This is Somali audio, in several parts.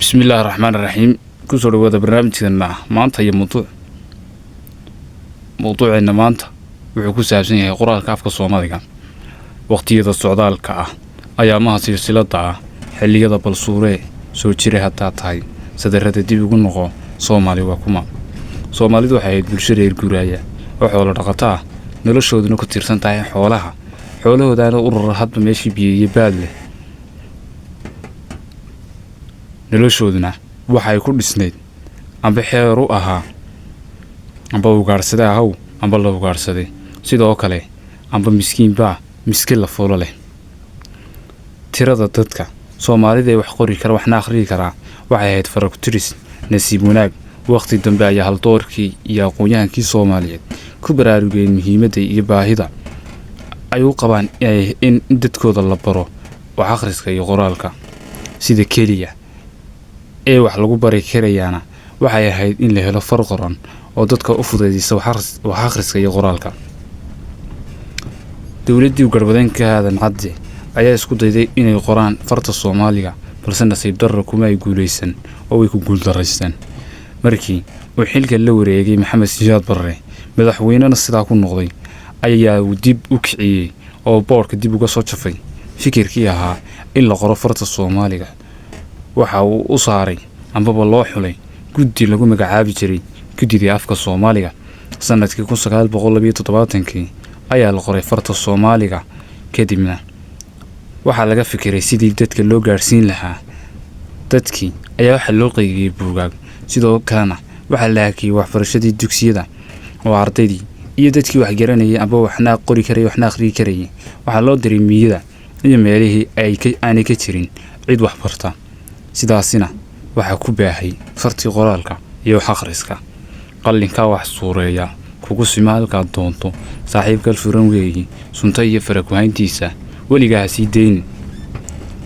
بسم الله الرحمن الرحيم. كسر وهذا برنامجنا maanta iyo موضوعنا maanta wuxuu ku saabsan yahay qoraalka afka Soomaaliga waqtiyada socdaalka ah ayaamaha silsilada ah xilliyada balsuure soo jiray hataa tahay sadarada dib ugu noqo Soomaali waa kuma Soomaalidu waxay bulshada reer guuraaya oo xoolo dhaqato ah noloshooduna ku tiirsan tahay xoolahoodana urur hadba meeshii biyo baad leh noloshooduna waxay ku dhisneed amba xeer u ahaa amba ugaarsaday ahaw amba la ugaarsaday sidoo kale amba miskiin la foolo leh tirada dadka Soomaalida ay wax qori kara waxna akhriyi kara waxay ahayd faraq tiris nasiib wanaag waqti dambe ayaa hal doorkii iyo aqoon-yahankii Soomaaliyeed ku baraarugeen muhiimadda iyo baahida ay u qabaan in dadkooda la baro wax akhriska iyo qoraalka sida keliya ee wax lagu bari karayaana waxay ahayd in la helo far qoran oo dadka u fududeeyay wax akhriska iyo qoraalka dawladdu garbadeynkaada cadde ayaa isku dayday inay qoraan farta Soomaaliga balse nasiib darro kuma ay guuleysan oo way ku guuldareysteen markii uu xilka la wareegay Maxamed Siyaad Barre madaxweynena sidaa ku noqday ayaa uu dib u kiciyay oo boorka dib uga soo jafay fikirkii ahaa in la qoro farta Soomaaliga waxa uu u saaray ambaba loo xulay guddi lagu magacaabi jiray guddida afka Soomaaliga sanadkii 1972 ayaa la qoray farta Soomaaliga kadibna waxa laga fikiray sidii dadka loo gaarsiin lahaa dadkii ayaa waxa loo qeybiyay buugaag sidoo kalena waxa la hakiyay waxbarashadii dugsiyada oo ardaydii iyo dadkii wax garanayay amba waxna qori karay waxna akhriyi karay waxa loo diray miyada iyo meelihii aanay ka jirin cid wax barta sidaasina waxa ku baahay fartii qoraalka iyo wax akhriska qallinka wax suureeya kugu simaalka doonto saaxiibka furan weeyii sunta iyo farakuhayntiisa waligaa sii deyn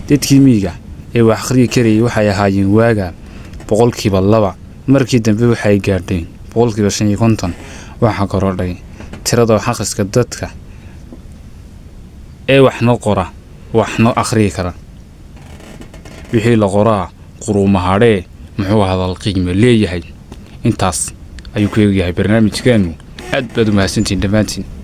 dadkii miiga ee wax akhriyi karay waxay ahaayeen waaga 2% markii dambe waxay gaadheen 50% waxa korodhay tirada wax akhriska dadka ee waxna qora waxna akhriyi kara wixii la qoraa quruumahaadhe muxuu hadal qiimo leeyahay intaas ayuu ku eegahay barnaamijkeenu aad baad u mahadsantiin dhamaantiin